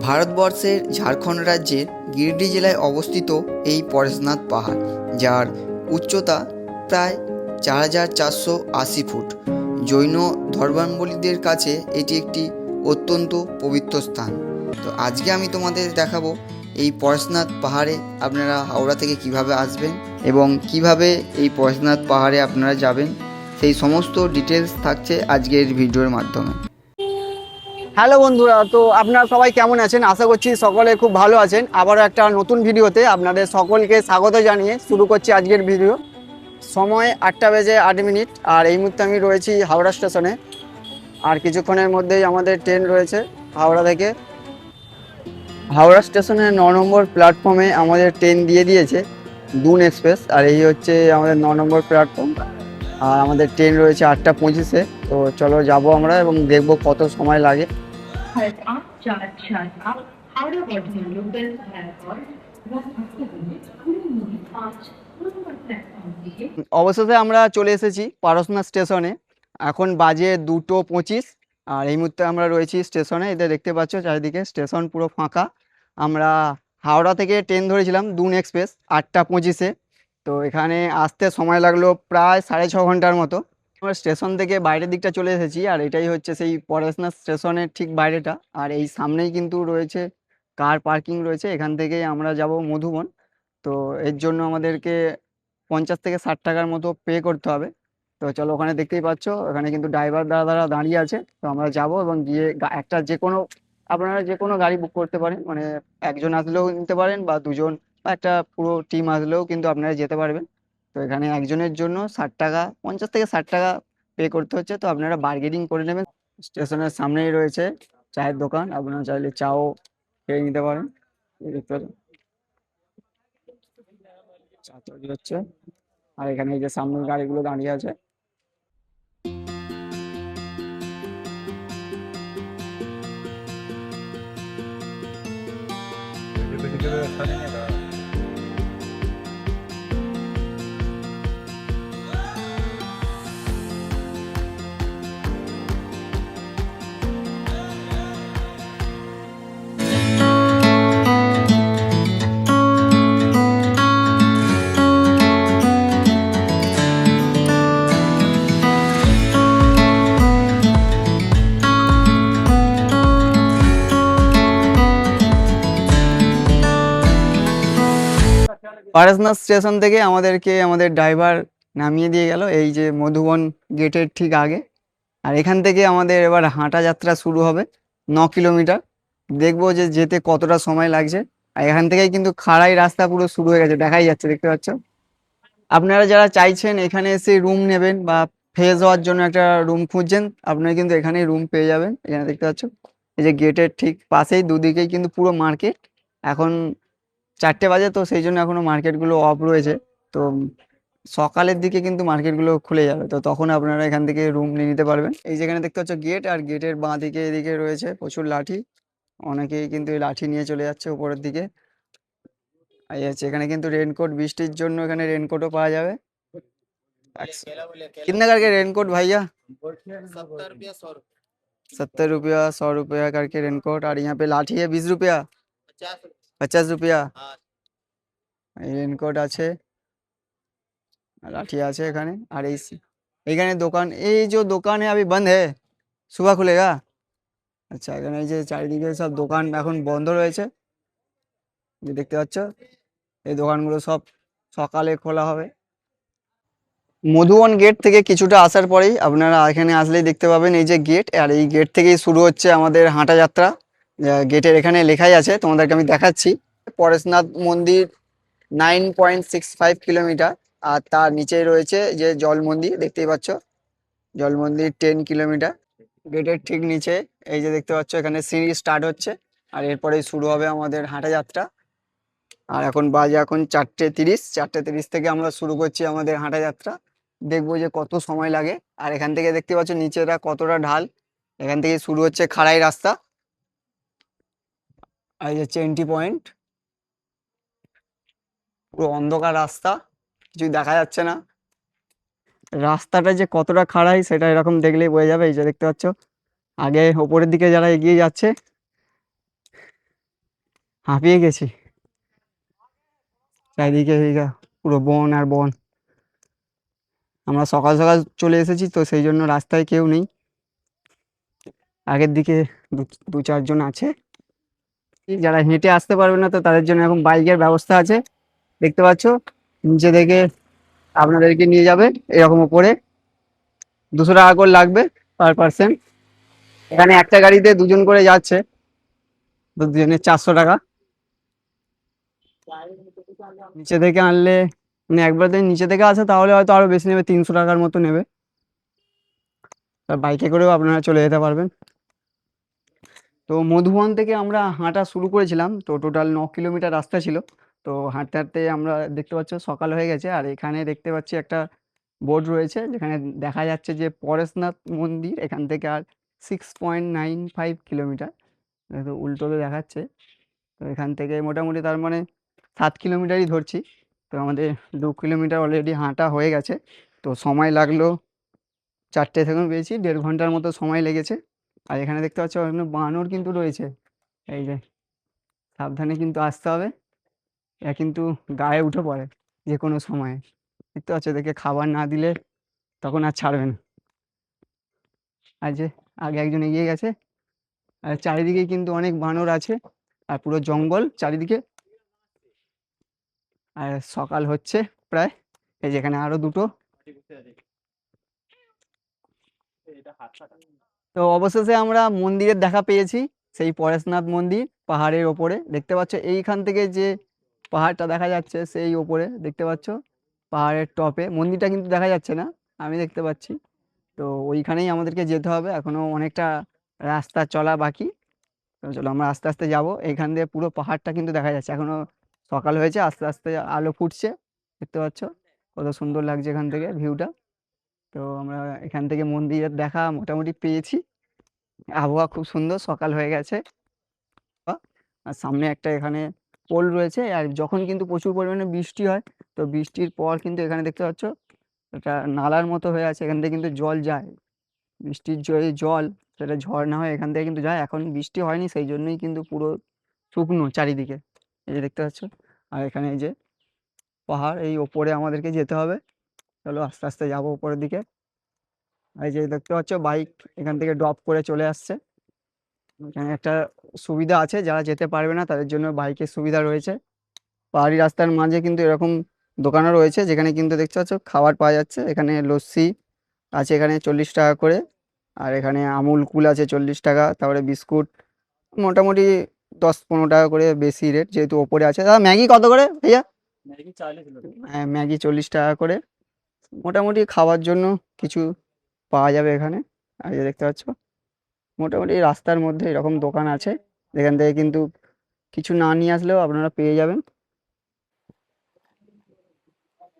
ভারতবর্ষের ঝাড়খণ্ড রাজ্যের গিরিডি জেলায় অবস্থিত এই পরেশনাথ পাহাড়, যার উচ্চতা প্রায় ৪,৪৮০ ফুট। জৈন ধর্মাবলম্বীদের কাছে এটি একটি অত্যন্ত পবিত্র স্থান। তো আজকে আমি তোমাদের দেখাবো এই পরেশনাথ পাহাড়ে আপনারা হাওড়া থেকে কিভাবে আসবেন এবং কিভাবে এই পরেশনাথ পাহাড়ে আপনারা যাবেন, সেই সমস্ত ডিটেলস থাকছে আজকের ভিডিওর মাধ্যমে। হ্যালো বন্ধুরা, তো আপনারা সবাই কেমন আছেন? আশা করছি সকলে খুব ভালো আছেন। আবারও একটা নতুন ভিডিওতে আপনাদের সকলকে স্বাগত জানিয়ে শুরু করছি আজকের ভিডিও। সময় 8:08, আর এই মুহূর্তে আমি রয়েছি হাওড়া স্টেশনে। আর কিছুক্ষণের মধ্যেই আমাদের ট্রেন রয়েছে হাওড়া থেকে। হাওড়া স্টেশনের 9 নম্বর প্ল্যাটফর্মে আমাদের ট্রেন দিয়ে দিয়েছে দুন এক্সপ্রেস, আর এই হচ্ছে আমাদের 9 নম্বর প্ল্যাটফর্ম। আর আমাদের ট্রেন রয়েছে 8:25-এ। তো চলো যাবো আমরা এবং দেখবো কত সময় লাগে। অবশেষে আমরা চলে এসেছি পরেশনাথ স্টেশনে। এখন বাজে 2:25, আর এই মুহূর্তে আমরা রয়েছি স্টেশনে। এটা দেখতে পাচ্ছ চারিদিকে স্টেশন পুরো ফাঁকা। আমরা হাওড়া থেকে ট্রেন ধরেছিলাম দুন এক্সপ্রেস 8:25-এ। তো এখানে আসতে সময় লাগলো প্রায় 6.5 ঘন্টার মতো। আমরা স্টেশন থেকে বাইরের দিকটা চলে এসেছি, আর এটাই হচ্ছে সেই পরেশনাথ স্টেশনের ঠিক বাইরেটা। আর এই সামনেই কিন্তু রয়েছে কার পার্কিং রয়েছে, এখান থেকেই আমরা যাব মধুবন। তো এর জন্য আমাদেরকে 50 থেকে 60 টাকার মতো পে করতে হবে। তো চলো, ওখানে দেখতেই পাচ্ছ ওখানে কিন্তু ড্রাইভার দাদারা দাঁড়িয়ে আছে। তো আমরা যাব এবং গিয়ে একটা যে কোনো, আপনারা যে কোনো গাড়ি বুক করতে পারেন, মানে একজন আসলেও নিতে পারেন বা দুজন বা একটা পুরো টিম আসলেও কিন্তু আপনারা যেতে পারবেন। তো এখানে একজনের জন্য 60 টাকা, 50 থেকে 60 টাকা পে করতে হচ্ছে। তো আপনারা বার্গেনিং করে নেবেন। স্টেশনের সামনেই রয়েছে চায়ের দোকান, আপনারা চাইলে চাও খেয়ে নিতে পারেন। এই দেখতে পাচ্ছেন চা তৈরি হচ্ছে, আর এখানে এই যে সামনের গাড়িগুলো দাঁড়িয়ে আছে। পরেশনাথ স্টেশন থেকে আমাদেরকে আমাদের ড্রাইভার নামিয়ে দিয়ে গেল এই যে মধুবন গেটের ঠিক আগে। আর এখান থেকে আমাদের এবার হাঁটা যাত্রা শুরু হবে 9 কিলোমিটার। দেখবো যে যেতে কতটা সময় লাগছে। আর এখান থেকেই কিন্তু খাড়াই রাস্তা পুরো শুরু হয়ে গেছে, দেখাই যাচ্ছে, দেখতে পাচ্ছ। আপনারা যারা চাইছেন এখানে এসে রুম নেবেন বা ফ্রেশ হওয়ার জন্য একটা রুম খুঁজছেন, আপনারা কিন্তু এখানেই রুম পেয়ে যাবেন। এখানে দেখতে পাচ্ছ এই যে গেটের ঠিক পাশেই দুদিকেই কিন্তু পুরো মার্কেট। এখন 4টে বাজে, তো সেই জন্য এখনো মার্কেটগুলো অফ রয়েছে। তো সকালের দিকে কিন্তু মার্কেটগুলো খুলে যাবে, তো তখন আপনারা এখান থেকে রুম নিয়ে নিতে পারবেন। এই যেখানে দেখতে পাচ্ছ গেট, আর গেটের বাঁ দিকে এদিকে রয়েছে প্রচুর লাঠি। অনেকেই কিন্তু এই লাঠি নিয়ে চলে যাচ্ছে উপরের দিকে। এই হচ্ছে এখানে কিন্তু রেনকোট, বৃষ্টির জন্য এখানে রেনকোটও পাওয়া যাবে। कितने करके रेनकोट भैया? 70 रुपया, 100 रुपया करके रेनकोट। और यहाँ पे लाठी है 20 रुपया, 50 रुपया। रेनकोट আছে, लाठी আছে এখানে। আর এইখানে দোকান, এই যে দোকান है अभी बंद है, सुबह खुलेगा। আচ্ছা, এখানে এই যে চারিদিকে সব দোকান এখন বন্ধ রয়েছে, যে দেখতে পাচ্ছ এই দোকানগুলো সব সকালে খোলা হবে। মধুবন গেট থেকে কিছুটা আসার পরেই আপনারা এখানে আসলেই দেখতে পাবেন এই যে গেট, আর এই গেট থেকেই শুরু হচ্ছে আমাদের হাঁটা যাত্রা। গেটের এখানে লেখাই আছে, তোমাদেরকে আমি দেখাচ্ছি। পরেশনাথ মন্দির 9.65 কিলোমিটার। আর তার নিচেই রয়েছে যে জল মন্দির, দেখতেই পাচ্ছ জল মন্দির 10 কিলোমিটার। গেটের ঠিক নিচে এই যে দেখতে পাচ্ছ এখানে সিঁড়ি স্টার্ট হচ্ছে, আর এরপরেই শুরু হবে আমাদের হাঁটা যাত্রা। আর এখন বাজে এখন 4:30, 4:30 থেকে আমরা শুরু করছি আমাদের হাঁটা যাত্রা। দেখবো যে কত সময় লাগে। আর এখান থেকে দেখতে পাচ্ছ নিচেটা কতটা ঢাল। এখান থেকে শুরু হচ্ছে খাড়াই রাস্তা, আর এই হচ্ছে এন্ট্রি পয়েন্ট। পুরো অন্ধকার রাস্তা, কিছুই দেখা যাচ্ছে না। রাস্তাটা যে কতটা খাড়াই সেটা এরকম দেখলেই বোঝা যাবে। এই যে দেখতে পাচ্ছ আগে ওপরের দিকে যারা এগিয়ে যাচ্ছে, হাঁপিয়ে গেছি। চারিদিকে এইদিকে পুরো বন আর বন। আমরা সকাল সকাল চলে এসেছি তো সেই জন্য রাস্তায় কেউ নেই। আগের দিকে দু দু চারজন আছে। যারা হেঁটে আসতে পারবে না তো তাদের জন্য এখন বাইকের ব্যবস্থা আছে, দেখতে পাচ্ছ। নিচে থেকে আপনাদেরকে নিয়ে যাবে এরকম উপরে, 200 টাকা করে লাগবে পার পার্সন। এখানে একটা গাড়িতে দুজন করে যাচ্ছে, তো দুজনের 400 টাকা। নিচে থেকে আনলে মানে একবার যদি নিচে থেকে আসে তাহলে হয়তো আরো বেশি নেবে, 300 টাকার মতো নেবে। আর বাইকে করেও আপনারা চলে যেতে পারবেন। তো মধুবন থেকে আমরা হাঁটা শুরু করেছিলাম, তো টোটাল 9 কিলোমিটার রাস্তা ছিল। তো হাঁটতে হাঁটতে আমরা দেখতে পাচ্ছ সকাল হয়ে গেছে, আর এখানে দেখতে পাচ্ছি একটা বোর্ড রয়েছে যেখানে দেখা যাচ্ছে যে পরেশনাথ মন্দির এখান থেকে আর 6.95 কিলোমিটার। তো উল্টোতে দেখাচ্ছে। তো এখান থেকে মোটামুটি তার মানে 7 কিলোমিটারই ধরছি। তো আমাদের 2 কিলোমিটার অলরেডি হাঁটা হয়ে গেছে। তো সময় লাগলো 4টে পেয়েছি, 1.5 ঘন্টার মতো সময় লেগেছে। আর এখানে দেখতে পাচ্ছ অনেক বানর কিন্তু রয়েছে, এই যে সাবধানে কিন্তু আসতে হবে। এরা কিন্তু গায়ে উঠে পড়ে যে কোনো সময়ে, দেখতে পাচ্ছ। এদেরকে খাবার না দিলে তখন আর ছাড়বে না। আর যে আগে একজন এগিয়ে গেছে, আর চারিদিকে কিন্তু অনেক বানর আছে আর পুরো জঙ্গল চারিদিকে। আর সকাল হচ্ছে প্রায়, এই যেখানে আরো দুটো। তো অবশেষে আমরা মন্দিরের দেখা পেয়েছি, সেই পরেশনাথ মন্দির পাহাড়ের ওপরে দেখতে পাচ্ছ। এইখান থেকে যে পাহাড়টা দেখা যাচ্ছে সেই ওপরে দেখতে পাচ্ছ, পাহাড়ের টপে মন্দিরটা কিন্তু দেখা যাচ্ছে না, আমি দেখতে পাচ্ছি। তো ওইখানেই আমাদেরকে যেতে হবে, এখনো অনেকটা রাস্তা চলা বাকি। তো চলো আমরা আস্তে আস্তে যাব। এইখান দিয়ে পুরো পাহাড়টা কিন্তু দেখা যাচ্ছে, এখনো সকাল হয়েছে, আস্তে আস্তে আলো ফুটছে, দেখতে পাচ্ছ কত সুন্দর লাগছে এখান থেকে ভিউটা। তো আমরা এখান থেকে মন্দিরের দেখা মোটামুটি পেয়েছি। আবহাওয়া খুব সুন্দর, সকাল হয়ে গেছে। আর সামনে একটা এখানে পোল রয়েছে, আর যখন কিন্তু প্রচুর পরিমাণে বৃষ্টি হয় তো বৃষ্টির পর কিন্তু এখানে দেখতে পাচ্ছ একটা নালার মতো হয়ে আছে, এখান থেকে কিন্তু জল যায়। বৃষ্টির জল সেটা ঝর্ণা হয়ে এখান থেকে কিন্তু যায়। এখন বৃষ্টি হয়নি সেই জন্যই কিন্তু পুরো শুকনো চারিদিকে, এই যে দেখতে পাচ্ছ। আর এখানে এই যে পাহাড়, এই ওপরে আমাদেরকে যেতে হবে। চলো আস্তে আস্তে যাবো উপরের দিকে। আর এই যে দেখতে পাচ্ছ বাইক এখান থেকে ড্রপ করে চলে আসছে। এখানে একটা সুবিধা আছে, যারা যেতে পারবে না তাদের জন্য বাইকের সুবিধা রয়েছে। পাহাড়ি রাস্তার মাঝে কিন্তু এরকম দোকানও রয়েছে যেখানে কিন্তু দেখতে পাচ্ছ খাবার পাওয়া যাচ্ছে। এখানে লস্যি আছে এখানে 40 টাকা করে, আর এখানে আমুল কুল আছে 40 টাকা, তারপরে বিস্কুট মোটামুটি 10-15 টাকা করে বেশি রেট যেহেতু ওপরে আছে। দাদা ম্যাগি কত করে ভাইয়া? হ্যাঁ ম্যাগি 40 টাকা করে। মোটামুটি খাওয়ার জন্য কিছু পাওয়া যাবে এখানে। আর এই যে দেখতে পাচ্ছ মোটামুটি রাস্তার মধ্যে এরকম দোকান আছে, যেখান থেকে কিন্তু কিছু না নিয়ে আসলেও আপনারা পেয়ে যাবেন।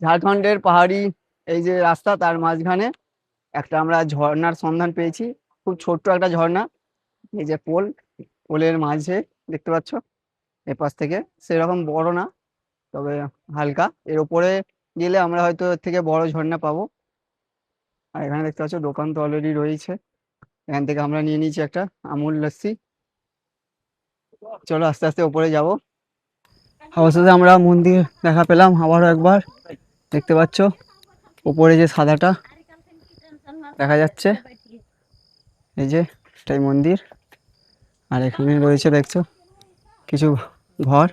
ঝাড়খণ্ডের পাহাড়ি এই যে রাস্তা, তার মাঝখানে একটা আমরা ঝর্ণার সন্ধান পেয়েছি, খুব ছোট্ট একটা ঝর্ণা। এই যে পোলের মাঝে দেখতে পাচ্ছ, এপাশ থেকে সেরকম বড় না, তবে হালকা। এর উপরে গেলে আমরা হয়তো এর থেকে বড় ঝর্ণা পাবো। আর এখানে দেখতে পাচ্ছ দোকান তো অলরেডি রয়েছে, এখান থেকে আমরা নিয়ে নিয়েছি একটা আমুল লস্যি। চলো আস্তে আস্তে উপরে যাব। অবশেষে আমরা মন্দির দেখা পেলাম আবারও একবার, দেখতে পাচ্ছ উপরে যে সাদাটা দেখা যাচ্ছে, এই যে এটাই মন্দির। আর এখানে রয়েছে দেখছো কিছু ঘর,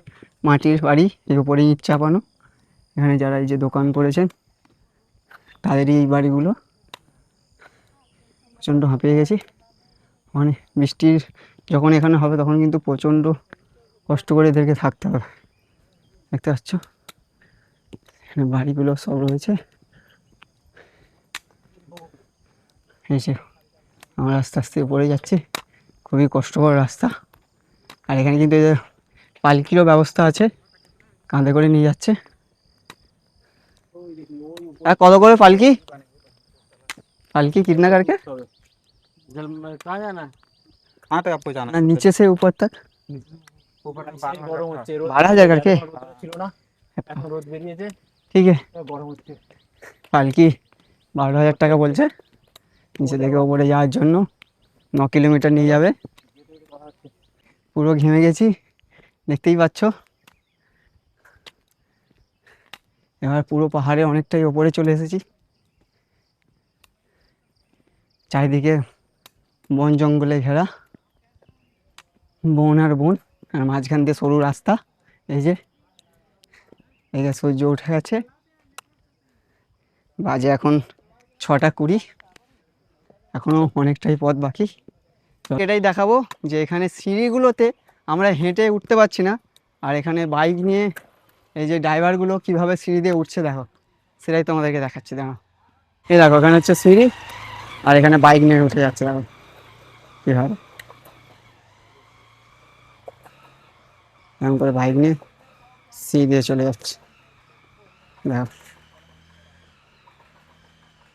মাটির বাড়ি, এর উপরে ইট চাপানো। এখানে যারা এই যে দোকান করেছেন তাদেরই এই বাড়িগুলো। প্রচণ্ড হাঁপিয়ে গেছি, মানে বৃষ্টির যখন এখানে হবে তখন কিন্তু প্রচণ্ড কষ্ট করে এদেরকে থাকতে হবে। দেখতে পাচ্ছ এখানে বাড়িগুলো সব রয়েছে। এই যে আমরা আস্তে আস্তে উপরে যাচ্ছি, খুবই কষ্টকর রাস্তা। আর এখানে কিন্তু এই যে পালকিরও ব্যবস্থা আছে, কাঁধে করে নিয়ে যাচ্ছে। আর কত করে পালকি? पालकी कितना करके? कहाँ जाना है? कहाँ तक आपको जाना ना नीचे से ऊपर तक है? ऊपर तक 12,000 12,000 करके। ছিল না, এখন রোদ বেরিয়েছে, ठीक है, গরম হচ্ছে। पालकी 12,000 টাকা বলছে নিচে থেকে ওপরে যাওয়ার জন্য। 9 কিলোমিটার নিয়ে যাবে। পুরো ঘেমে গেছি, দেখতেই পাচ্ছ। এবার পুরো পাহাড়ে অনেকটাই ওপরে চলে এসেছি। চারিদিকে বন জঙ্গলে ঘেরা, বন আর বন, আর মাঝখান দিয়ে সরু রাস্তা। এই যে সূর্য উঠে গেছে, বাজে এখন 6টা 20। এখনো অনেকটাই পথ বাকি। তো এটাই দেখাবো যে এখানে সিঁড়িগুলোতে আমরা হেঁটে উঠতে পারছি না, আর এখানে বাইক নিয়ে এই যে ড্রাইভারগুলো কিভাবে সিঁড়ি দিয়ে উঠছে দেখো, সেটাই তোমাদেরকে দেখাচ্ছি। দেখো এই দেখো, এখানে হচ্ছে সিঁড়ি, আর এখানে বাইক নিয়ে উঠে যাচ্ছে। দেখো কীভাবে এরকম করে বাইক নিয়ে সিঁড়ি দিয়ে চলে যাচ্ছে। দেখো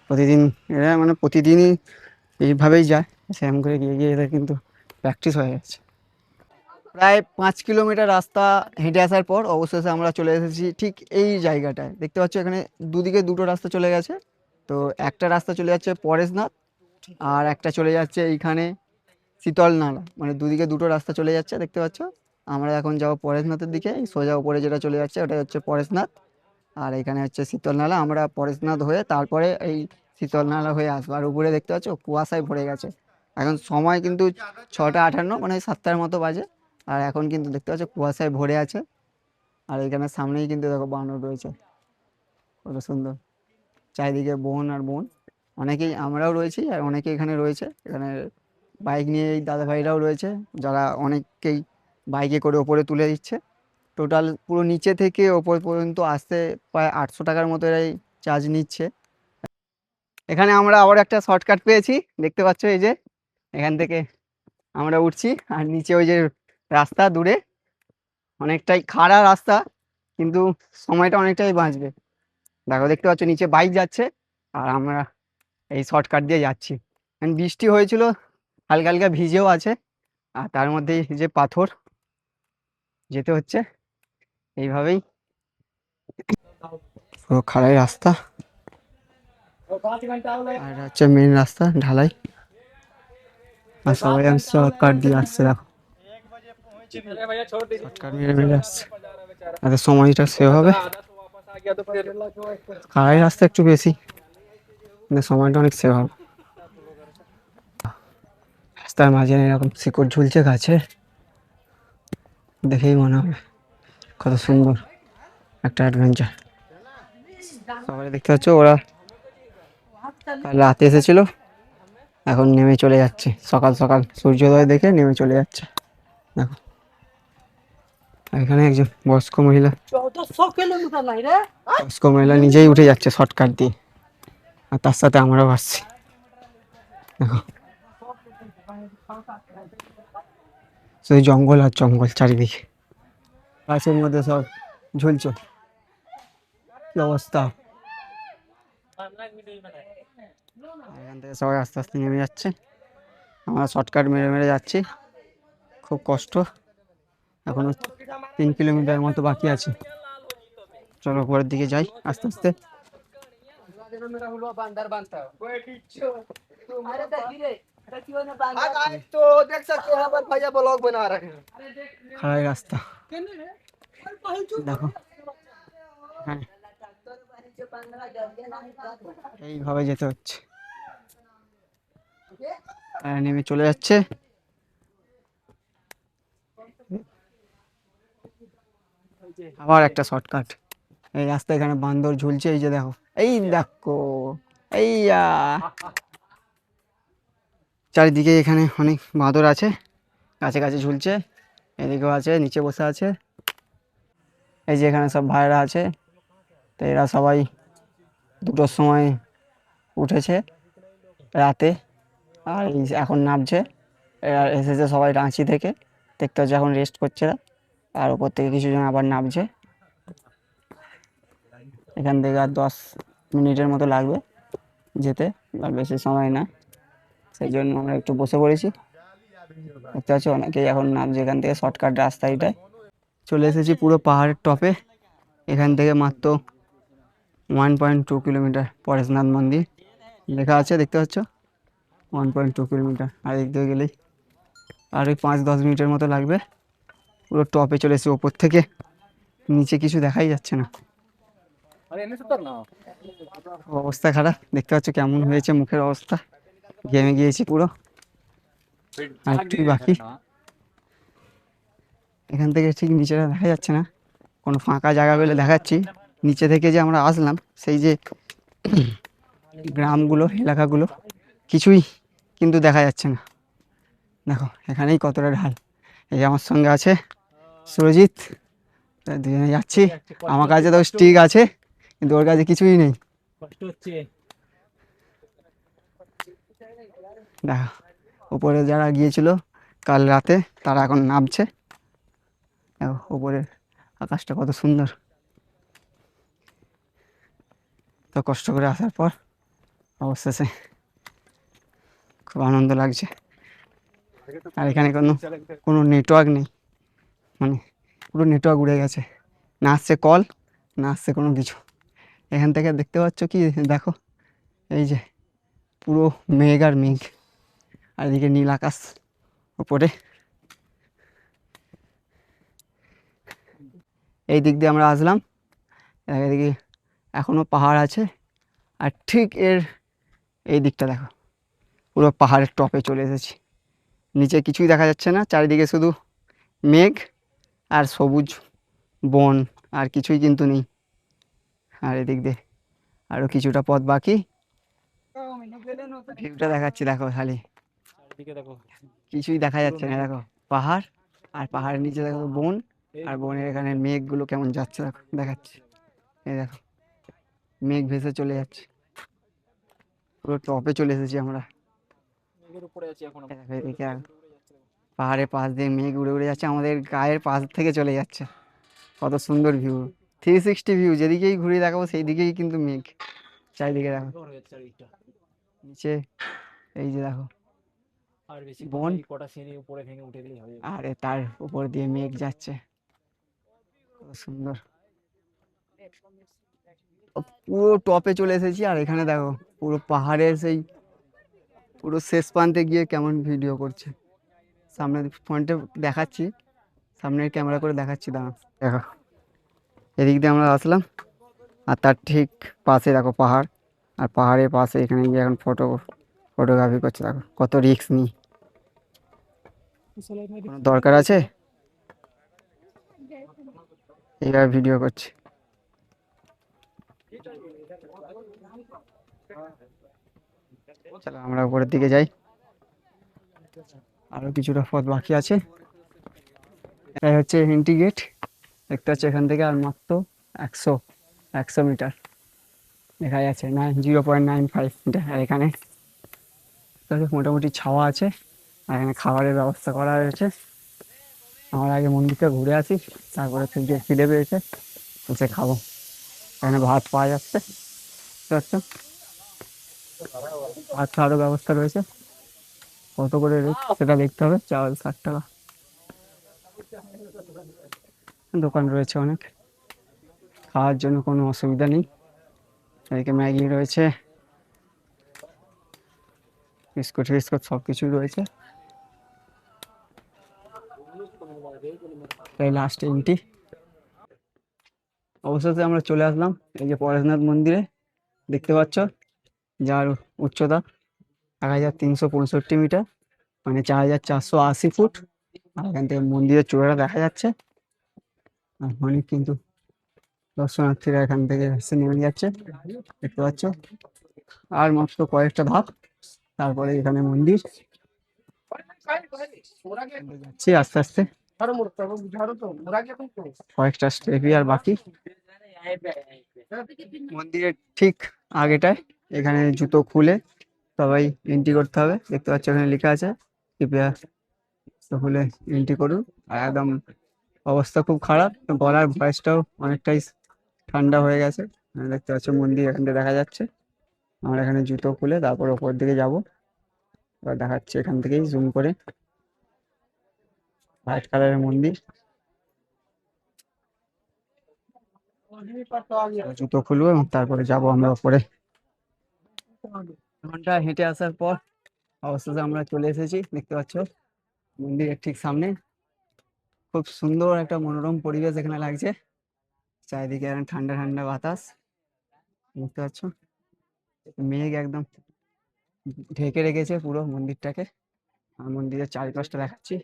প্রতিদিন এরা মানে প্রতিদিনই এইভাবেই যায়, সেরকম করে গিয়ে গিয়ে এদের কিন্তু প্র্যাকটিস হয়ে গেছে। প্রায় 5 কিলোমিটার রাস্তা হেঁটে আসার পর অবশেষে আমরা চলে এসেছি ঠিক এই জায়গাটায়। দেখতে পাচ্ছ এখানে দুদিকে দুটো রাস্তা চলে গেছে। তো একটা রাস্তা চলে যাচ্ছে পরেশনাথ, আর একটা চলে যাচ্ছে এইখানে শীতল নালা, মানে দুদিকে দুটো রাস্তা চলে যাচ্ছে দেখতে পাচ্ছ। আমরা এখন যাবো পরেশনাথের দিকে, এই সোজা উপরে যেটা চলে যাচ্ছে ওটা হচ্ছে পরেশনাথ, আর এখানে হচ্ছে শীতল নালা। আমরা পরেশনাথ হয়ে তারপরে এই শীতল নালা হয়ে আসবো। আর উপরে দেখতে পাচ্ছ কুয়াশায় ভরে গেছে। এখন সময় কিন্তু 6টা 58, মানে 7টার মতো বাজে, আর এখন কিন্তু দেখতে পাচ্ছ কুয়াশায় ভরে আছে। আর এখানে সামনেই কিন্তু দেখো বানর রয়েছে, কত সুন্দর। চারিদিকে বন আর বন, অনেকেই আমরাও রয়েছি আর অনেকে এখানে রয়েছে। এখানে বাইক নিয়ে এই দাদাভাইরাও রয়েছে, যারা অনেককেই বাইকে করে ওপরে তুলে দিচ্ছে। টোটাল পুরো নিচে থেকে ওপর পর্যন্ত আসতে প্রায় 800 টাকার মতো এরাই চার্জ নিচ্ছে। এখানে আমরা আবার একটা শর্টকাট পেয়েছি, দেখতে পাচ্ছ এই যে এখান থেকে আমরা উঠছি, আর নিচে ওই যে রাস্তা দূরে, অনেকটাই খাড়া রাস্তা, কিন্তু সময়টা অনেকটাই বাঁচবে। দেখো দেখতে পাচ্ছ নিচে বাইক যাচ্ছে, আর আমরা এই শর্টকাট দিয়ে যাচ্ছি। কারণ বৃষ্টি হয়েছিল, হালকা হালকা ভিজেও আছে, আর তার মধ্যে যে পাথর, যেতে হচ্ছে এইভাবেই। পুরো খাড়াই রাস্তা, আর হচ্ছে মেন রাস্তা ঢালাই, আর সবাই আমি শর্টকাট দিয়ে আসছে। দেখো শর্টকাট মেরে মেরে আসছে, তাতে সময়টা সেভ হবে। খাড়াই রাস্তা একটু বেশি, কিন্তু সময়টা অনেক সেভ হবে। রাস্তার মাঝে এরকম শিকড় ঝুলছে গাছে, দেখেই মনে হবে কত সুন্দর একটা অ্যাডভেঞ্চার। সবাই দেখতে পাচ্ছ ওরা কাল রাতে এসেছিল, এখন নেমে চলে যাচ্ছে। সকাল সকাল সূর্যোদয় দেখে নেমে চলে যাচ্ছে। দেখো এখানে একজন বয়স্ক মহিলা নিজেই উঠে যাচ্ছে শর্টকাট দিয়ে, আর তার সাথে আমরাও আসছি। দেখো শুধু জঙ্গল আর জঙ্গল চারিদিকে, গাছের মধ্যে সব ঝুলছে, কি অবস্থা। এখান থেকে সবাই আস্তে আস্তে নেমে যাচ্ছে, আমরা শর্টকাট মেরে মেরে যাচ্ছি, খুব কষ্ট। এখনো 3 কিলোমিটার মতো বাকি আছে। চলো উপরের দিকে যাই আস্তে আস্তে। খাড়াই রাস্তা দেখো, হ্যাঁ এইভাবে যেতে হচ্ছে, নেমে চলে যাচ্ছে। আবার একটা শর্টকাট, এই রাস্তা, এখানে বান্দর ঝুলছে, এই যে দেখো, এই দেখো, এই চারিদিকে এখানে অনেক বাঁদর আছে, গাছে গাছে ঝুলছে, এদিকেও আছে, নিচে বসে আছে। এই যে এখানে সব ভাইরা আছে, তো এরা সবাই 2টোর সময় উঠেছে রাতে, আর এই এখন নামছে। এরা এসেছে সবাই রাঁচি থেকে, দেখতে হচ্ছে এখন রেস্ট করছে, আর ওপর থেকে কিছুজন আবার নামছে। এখান থেকে আর 10 মিনিটের মতো লাগবে যেতে, আর বেশি সময় না, সেই জন্য আমরা একটু বসে পড়েছি। দেখতে পাচ্ছি অনেকেই এখন নামছে এখান থেকে শর্টকাট রাস্তা এটাই। চলে এসেছি পুরো পাহাড়ের টপে, এখান থেকে মাত্র 1.2 কিলোমিটার পরেশনাথ মন্দির লেখা আছে, দেখতে পাচ্ছ 1.2 কিলোমিটার, আর এদিক দিয়ে গেলেই আর ওই 5-10 মিনিটের মতো লাগবে। পুরো টপে চলে এসেছি, ওপর থেকে নিচে কিছু দেখাই যাচ্ছে না, অবস্থা খারাপ। দেখতে পাচ্ছ কেমন হয়েছে মুখের অবস্থা, ঘেমে গিয়েছি পুরো। আর একটুই বাকি, এখান থেকে ঠিক নিচেটা দেখা যাচ্ছে না, কোনো ফাঁকা জায়গা পেলে দেখাচ্ছি। নিচে থেকে যে আমরা আসলাম, সেই যে গ্রামগুলো, এলাকাগুলো, কিছুই কিন্তু দেখা যাচ্ছে না। দেখো এখানেই কতটা ঢাল। এই যে আমার সঙ্গে আছে সুরজিৎ, তাই দুজনে যাচ্ছি। আমার কাছে তো স্টিক আছে, কিন্তু ওর কাছে কিছুই নেই। দেখো উপরে যারা গিয়েছিল কাল রাতে, তারা এখন নামছে। দেখো উপরের আকাশটা কত সুন্দর। তো কষ্ট করে আসার পর অবশেষে খুব আনন্দ লাগছে। আর এখানে কোনো কোনো নেটওয়ার্ক নেই, মানে পুরো নেটওয়ার্ক উড়ে গেছে, না আসছে কল, না আসছে কোনো কিছু। এখান থেকে দেখতে পাচ্ছ কি, দেখো এই যে পুরো মেঘ আর মেঘ, আর এদিকে নীল আকাশ উপরে। এই দিক দিয়ে আমরা আসলাম, এদিকে এখনো পাহাড় আছে। আর ঠিক এর এই দিকটা দেখো, পুরো পাহাড়ের টপে চলে এসেছি। নিচে কিছুই দেখা যাচ্ছে না, চারিদিকে শুধু মেঘ আর সবুজ বন, আর কিছুই কিন্তু নেই। আর এদিক দিয়ে আরো কিছুটা পথ বাকি, ভিউটা দেখাচ্ছি দেখো, খালি কিছুই দেখা যাচ্ছে না। দেখো পাহাড়, আর পাহাড়ের নিচে দেখো বন, আর বনের এখানে মেঘগুলো কেমন যাচ্ছে দেখো, দেখাচ্ছি। এই দেখো মেঘ ভেসে চলে যাচ্ছে, পুরো টপে চলে এসেছি আমরা। এই দেখো এদিকে আর পাহাড়ের পাশ দিয়ে মেঘ উড়ে উড়ে যাচ্ছে, আমাদের গায়ের পাশ থেকে চলে যাচ্ছে। কত সুন্দর ভিউ, 360 ভিউ, যেদিকেই ঘুরিয়ে দেখাবো সেই দিকেই কিন্তু মেঘ চারিদিকে। দেখো নিচে এই যে দেখো বন, আর তার উপর দিয়ে মেঘ যাচ্ছে, কত সুন্দর। পুরো টপে চলে এসেছি, আর এখানে দেখো পুরো পাহাড়ের সেই পুরো শেষ প্রান্তে গিয়ে কেমন ভিডিও করছে। সামনে ফ্রন্টে দেখাচ্ছি, সামনের ক্যামেরা করে দেখাচ্ছি, দাঁড়া দেখো। এদিক দিয়ে আমরা আসলাম, আর তার ঠিক পাশে দেখো পাহাড়, আর পাহাড়ের পাশে এখানে গিয়ে এখন ফটোগ্রাফি করছে। দেখো কত রিস্ক নিই, কোনো দরকার আছে এইভাবে ভিডিও করছে। চলো আমরা উপরের দিকে যাই, আরো কিছুটা পথ বাকি আছে। এটাই হচ্ছে এন্ট্রি গেট, দেখতে পাচ্ছি এখান থেকে আর মাত্র 100 মিটার দেখা যাচ্ছে, 0.95 মিটার। আর এখানে মোটামুটি ছাওয়া আছে, আর এখানে খাবারের ব্যবস্থা করা হয়েছে। আমরা আগে মন্দিরটা ঘুরে আসি, তারপরে থেকে খিদে পেয়েছে, এসে খাবো। এখানে ভাত পাওয়া যাচ্ছে, বুঝতে পারছো, ভাত খাওয়ারও ব্যবস্থা রয়েছে। কত করে রেট সেটা দেখতে হবে, চাল 60 টাকা। দোকান রয়েছে অনেক, খাওয়ার জন্য কোনো অসুবিধা নেই। এদিকে ম্যাগি রয়েছে, বিস্কুট ফিস্কুট সব কিছুই রয়েছে। তাই লাস্ট এন্ট্রি, অবশেষে আমরা চলে আসলাম এই যে পরেশনাথ মন্দিরে। দেখতে পাচ্ছ, যার উচ্চতা 1365 মিটার, মানে 4480 ফুট। আর এখান থেকে মন্দিরের চূড়াটা দেখা যাচ্ছে, আর অনেক কিন্তু দর্শনার্থীরা এখান থেকে এসে নেমে যাচ্ছে, দেখতে পাচ্ছ। আর মাত্র কয়েকটা ধাপ, তারপরে এখানে মন্দির। যাচ্ছি আস্তে আস্তে, কয়েকটা স্টেপই আর বাকি। মন্দিরের ঠিক আগেটায় এখানে জুতো খুলে সবাই এন্ট্রি করতে হবে। দেখতে পাচ্ছ এখানে লেখা আছে কৃপয়া জুতো খুলে এন্ট্রি করুন। আর একদম অবস্থা খুব খারাপ, গলার ভয়েসটাও অনেকটাই ঠান্ডা হয়ে গেছে। দেখতে পাচ্ছ মন্দির এখান থেকে দেখা যাচ্ছে। আমরা এখানে জুতো খুলে তারপর ওপর দিকে যাব, এবার দেখাচ্ছি এখান থেকেই জুম করে। হোয়াইট কালারের মন্দির, জুতো খুলবো এবং তারপরে যাব আমরা ওপরে। ঘন্টা হেঁটে আসার পর অবশেষে আমরা চলে এসেছি, দেখতে পাচ্ছ মন্দিরের ঠিক সামনে। খুব সুন্দর একটা মনোরম পরিবেশ এখানে লাগছে, চারিদিকে একদম ঠান্ডা ঠান্ডা বাতাস, বুঝতে পারছো, মেঘ একদম ঢেকে রেখেছে পুরো মন্দিরটাকে। আর মন্দিরের চারিপাশটা দেখাচ্ছি,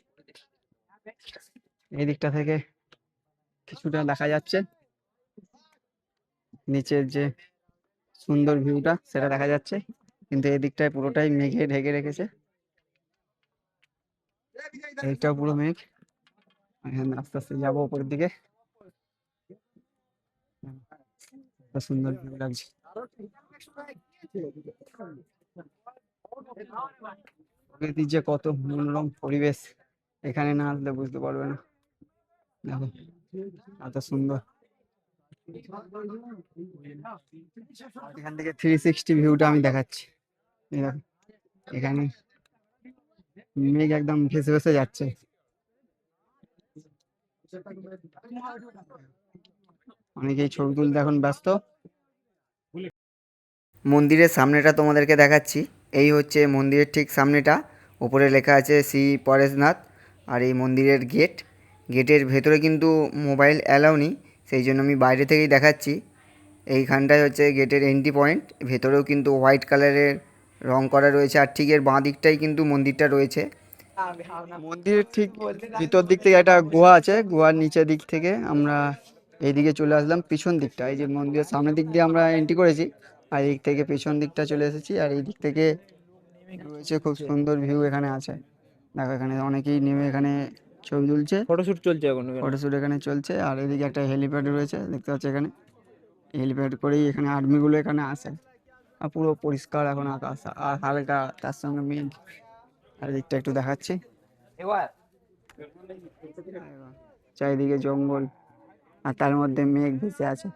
এই দিকটা থেকে কিছুটা দেখা যাচ্ছে, নিচের যে সুন্দর ভিউটা সেটা দেখা যাচ্ছে, কিন্তু এই দিকটায় পুরোটাই মেঘে ঢেকে রেখেছে, এইটাও পুরো মেঘ। এখানে আস্তে আস্তে যাবো উপরের দিকে, কত সুন্দর ভিউ লাগছে। প্রকৃতির যে কত মনোরম পরিবেশ, এখানে না আসলে বুঝতে পারবে না। দেখো এত সুন্দর, এখান থেকে 360 ভিউটা আমি দেখাচ্ছি। এই দেখো, এখানে মেঘ একদম ভেসে ভেসে যাচ্ছে। অনেকেই ছবি তুলতে এখন ব্যস্ত। মন্দিরের সামনেটা তোমাদেরকে দেখাচ্ছি। এই হচ্ছে মন্দিরের ঠিক সামনেটা, উপরে লেখা আছে শ্রী পরেশনাথ। আর এই মন্দিরের গেট, গেটের ভেতরে কিন্তু মোবাইল অ্যালাউ নেই, সেই জন্য আমি বাইরে থেকেই দেখাচ্ছি। এইখানটায় হচ্ছে গেটের এন্ট্রি পয়েন্ট, ভেতরেও কিন্তু হোয়াইট কালারের রং করা রয়েছে, আর ঠিক এর বাঁ দিকটাই কিন্তু মন্দিরটা রয়েছে। মন্দিরের ঠিক ভিতর দিক থেকে একটা গুহা আছে, গুহার নিচের দিক থেকে আমরা এইদিকে চলে আসলাম পিছন দিকটা। এই যে মন্দিরের সামনের দিক দিয়ে আমরা এন্ট্রি করেছি, আর এই দিক থেকে পিছন দিকটা চলে এসেছি। আর এই দিক থেকে রয়েছে খুব সুন্দর ভিউ এখানে আছে। দেখো এখানে অনেকেই নেমে এখানে ছবি তুলছে, ফটোশুট চলছে এখন এখানে। ফটোশ্যুট এখানে চলছে। আর এদিকে একটা হেলিপ্যাড রয়েছে, দেখতে পাচ্ছি এখানে হেলিপ্যাড করেই এখানে আর্মিগুলো এখানে আসে। আর পুরো পরিষ্কার এখন আকাশ, আর হালকা তার সঙ্গে মেঘ। আর দিকটা একটু দেখাচ্ছি, চারিদিকে জঙ্গল, আর তার মধ্যে মেঘ ভেসে আছে।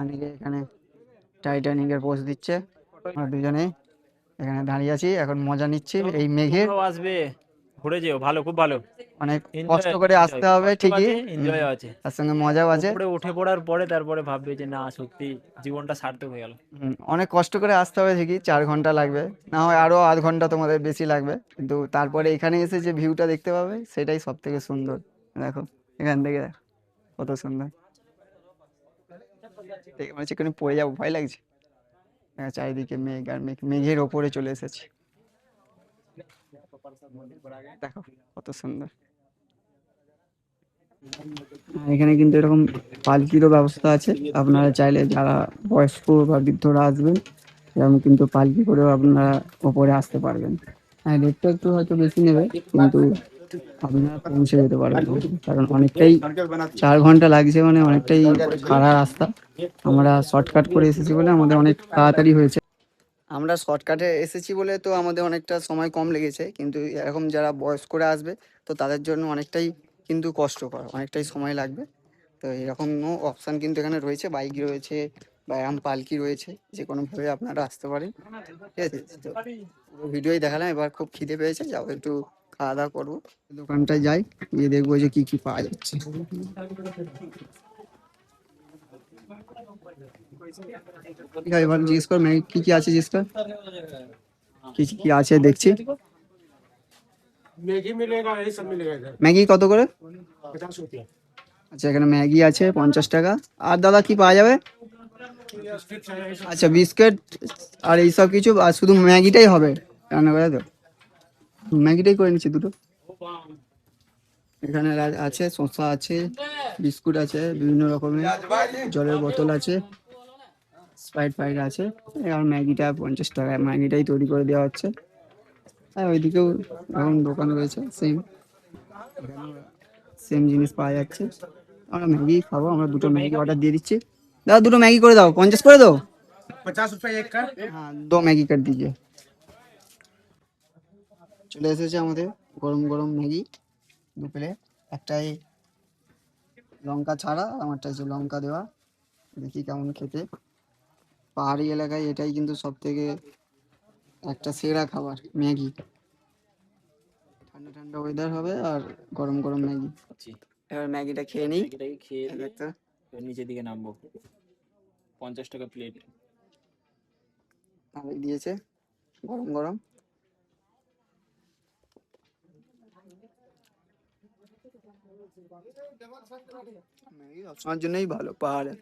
অনেকে এখানে টাইটানিকের পোজ দিচ্ছে, আমরা দুজনেই এখানে দাঁড়িয়ে আছি, এখন মজা নিচ্ছি এই মেঘের। তোমরাও আসবে, ঘুরে যেও, ভালো, খুব ভালো। অনেক কষ্ট এনজয়, করে এনজয়, আসতে হবে কষ্ট ঠিকই, আছে, এনজয় আছে। তার সঙ্গে মজাও আছে। উপরে উঠে পড়ার পরে তারপরে ভাববে যে না সত্যি জীবনটা সার্থক হয়ে গেল। অনেক কষ্ট করে আসতে হবে ঠিকই, 4 ঘন্টা লাগবে, না হয় আরো আধ ঘন্টা তোমাদের বেশি লাগবে, কিন্তু তারপরে এখানে এসে যে ভিউটা দেখতে পাবে সেটাই সব থেকে সুন্দর। দেখো এখান থেকে দেখো কত সুন্দর, দেখে মনে হচ্ছে এখানে পড়ে যাবো, ভয় লাগছে। চারিদিকে মেঘ আর মেঘ, মেঘের ওপরে চলে এসেছে, দেখো কত সুন্দর। আর এখানে কিন্তু এরকম পালকিরও ব্যবস্থা আছে, আপনারা চাইলে যারা বয়স্ক বা বৃদ্ধরা আসবেন, এরকম কিন্তু পালকি করেও আপনারা ওপরে আসতে পারবেন। হ্যাঁ, রেটটা একটু হয়তো বেশি নেবে, কিন্তু আপনারা পৌঁছে যেতে পারবেন, কারণ অনেকটাই 4 ঘন্টা লাগছে, মানে অনেকটাই খাড়া রাস্তা। আমরা শর্টকাট করে এসেছি বলে আমাদের অনেক তাড়াতাড়ি হয়েছে। আমরা শর্টকাটে এসেছি বলে তো আমাদের অনেকটা সময় কম লেগেছে, কিন্তু এরকম যারা বয়স্করা আসবে তো তাদের জন্য অনেকটাই কিন্তু কষ্টকর, অনেকটাই সময় লাগবে। তো এরকমও অপশান কিন্তু এখানে রয়েছে, বাইক রয়েছে বা এরকম পালকি রয়েছে, যে কোনোভাবে আপনারা আসতে পারেন। ঠিক আছে, তো পুরো ভিডিওই দেখালাম, এবার খুব খিদে পেয়েছে, যাবো একটু খাওয়া দাওয়া করবো, দোকানটায় যাই, গিয়ে দেখবো যে কি কি পাওয়া যাচ্ছে। ঠিক আছে, এবার জিজ্ঞেস কর ম্যাগি কি কি আছে, জিজ্ঞেস কর কি কি আছে দেখছি। मैगी मिलेगा, यही सब मिलेगा इधर। ম্যাগি কত করে? 50 रुपया। আচ্ছা, এখানে ম্যাগি আছে 50 টাকা। আর দাদা কি পাওয়া যাবে? बिस्किट चाहिए, यही सब। আচ্ছা, বিস্কিট আর এইসব কিছু, আর শুধু ম্যাগিটাই হবে রান্না করে, তো ম্যাগিটাই করে নিচ্ছি দুটো। এখানে আছে শসা আছে, বিস্কুট আছে, বিভিন্ন রকমের জলের বোতল আছে, স্প্রাইট ফাইট আছে। আর ম্যাগিটা 50 টাকা, ম্যাগিটাই তৈরি করে দেওয়া হচ্ছে। আর ওইদিকেও এখন দোকান রয়েছে, সেম সেম জিনিস পাওয়া যাচ্ছে। আমরা ম্যাগি খাবো, আমরা দুটো ম্যাগি অর্ডার দিয়ে দিচ্ছি। দাদা দুটো ম্যাগি করে দাও, 50 করে দাও। 50 रुपया एक का। হ্যাঁ, 2 ম্যাগি কাট দিজিয়ে। চলে এসেছে আমাদের গরম গরম ম্যাগি 2 প্লেট, একটাই লঙ্কা ছাড়া, আর আমারটা হচ্ছে লঙ্কা দেওয়া। দেখি কেমন খেতে। পাহাড়ি এলাকায় এটাই কিন্তু সব থেকে একটা সেরা খাবার, ম্যাগি। ঠান্ডা ঠান্ডা ওয়েদার হবে আর গরম গরম ম্যাগি। এবার ম্যাগিটা খেয়ে নিই। এটাকে খেয়ে দিয়ে একটা নিচের দিকে নামবো। 50 টাকা প্লেট। দিয়েছে গরম গরম। ম্যাগি সবসময়ের জন্যই ভালো পাহাড়ে।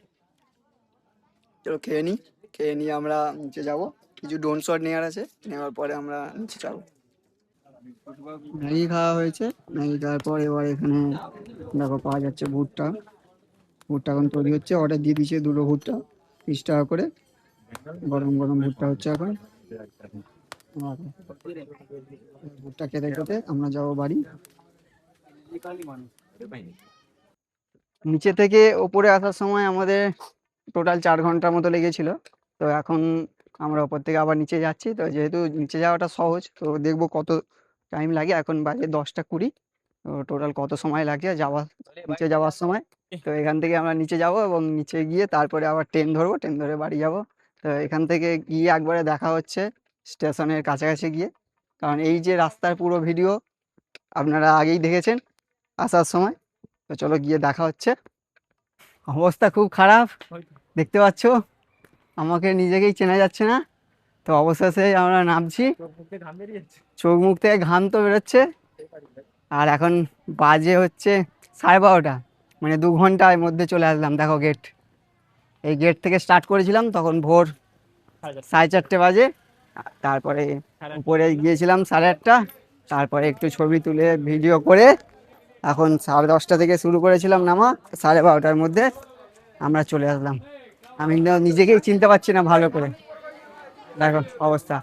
চলো খেয়ে নিই, খেয়ে নিয়ে আমরা নিচে যাব, কিছু ড্রোন শট নেওয়ার আছে, নেওয়ার পরে আমরা নিচে যাবো। ম্যাগি খাওয়া হয়েছে, ম্যাগি খাওয়ার পর এবার এখানে দেখো পাওয়া যাচ্ছে ভুট্টা। ভুট্টা এখন তৈরি হচ্ছে, অর্ডার দিয়ে দিয়েছে দুটো ভুট্টা 30 টাকা করে। গরম গরম ভুট্টা হচ্ছে এখন। আর ভুট্টা খেতে খেতে আমরা যাবো বাড়ি। নিচে থেকে ওপরে আসার সময় আমাদের টোটাল 4 ঘন্টার মতো লেগেছিল। তো এখন আমরা ওপর থেকে আবার নিচে যাচ্ছি, তো যেহেতু নিচে যাওয়াটা সহজ, তো দেখবো কত টাইম লাগে। এখন বাজে 10টা 20, তো টোটাল কত সময় লাগে নিচে যাওয়ার সময়। তো এখান থেকে আমরা নিচে যাব এবং নিচে গিয়ে তারপরে আবার ট্রেন ধরবো, ট্রেন ধরে বাড়ি যাব। তো এখান থেকে গিয়ে একবারে দেখা হচ্ছে স্টেশনের কাছাকাছি গিয়ে, কারণ এই যে রাস্তার পুরো ভিডিও আপনারা আগেই দেখেছেন আসার সময়। তো চলো গিয়ে দেখা হচ্ছে। অবস্থা খুব খারাপ, দেখতে পাচ্ছ, আমাকে নিজেকেই চেনা যাচ্ছে না। তো অবশেষে আমরা নামছি, চোখ মুখ থেকে ঘাম তো বেরোচ্ছে। আর এখন বাজে হচ্ছে 12:30, মানে 2 ঘন্টার মধ্যে চলে আসলাম। দেখো গেট, এই গেট থেকে স্টার্ট করেছিলাম তখন ভোর 4:30 বাজে। তারপরে উপরে গিয়েছিলাম 8:30, তারপরে একটু ছবি তুলে ভিডিও করে এখন 10:30 থেকে শুরু করেছিলাম নামা, 12:30টার মধ্যে আমরা চলে আসলাম। আমি নিজেকেই চিনতে পারছি না ভালো করে, দেখো অবস্থা।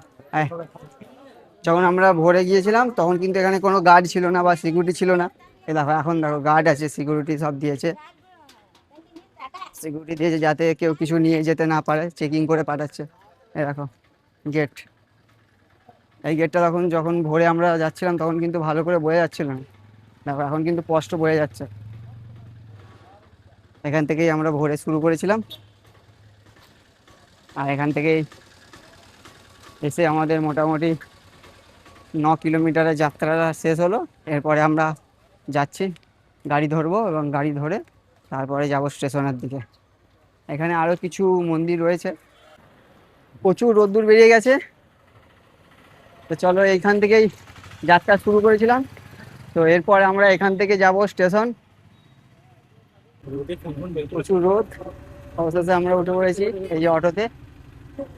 যখন আমরা ভোরে গিয়েছিলাম তখন কিন্তু এখানে কোনো গার্ড ছিল না বা সিকিউরিটি ছিল না। এই দেখো এখন দেখো গার্ড আছে, সিকিউরিটি সব দিয়েছে, সিকিউরিটি দিয়েছে যাতে কেউ কিছু নিয়ে যেতে না পারে, চেকিং করে পাঠাচ্ছে। এই দেখো গেট, এই গেটটা যখন ভোরে আমরা যাচ্ছিলাম তখন কিন্তু ভালো করে বোঝা যাচ্ছিল না। দেখো এখন কিন্তু স্পষ্ট বোঝা যাচ্ছে। এখান থেকেই আমরা ভোরে শুরু করেছিলাম, আর এখান থেকেই এসে আমাদের মোটামুটি 9 কিলোমিটারের যাত্রাটা শেষ হলো। এরপরে আমরা যাচ্ছি, গাড়ি ধরবো এবং গাড়ি ধরে তারপরে যাব স্টেশনের দিকে। এখানে আরও কিছু মন্দির রয়েছে, প্রচুর রোদ্দুর বেরিয়ে গেছে। তো চলো এইখান থেকেই যাত্রা শুরু করেছিলাম। তো এরপর আমরা এখান থেকে যাব স্টেশন। প্রচুর রোদ, অবশেষে আমরা উঠে পড়েছি এই যে অটোতে,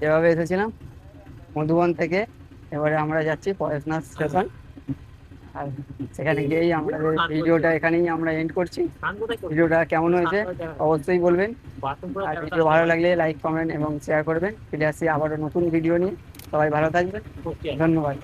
এভাবে এসেছিলাম মধুবন থেকে। এবারে আমরা যাচ্ছি পরেশনাথ স্টেশন, আর সেখানে গিয়েই আমাদের ভিডিওটা এখানেই আমরা এন্ড করছি। ভিডিওটা কেমন হয়েছে অবশ্যই বলবেন, আর ভিডিও ভালো লাগলে লাইক কমেন্ট এবং শেয়ার করবেন। ফিরে আসছি আবারও নতুন ভিডিও নিয়ে, সবাই ভালো থাকবেন, ধন্যবাদ।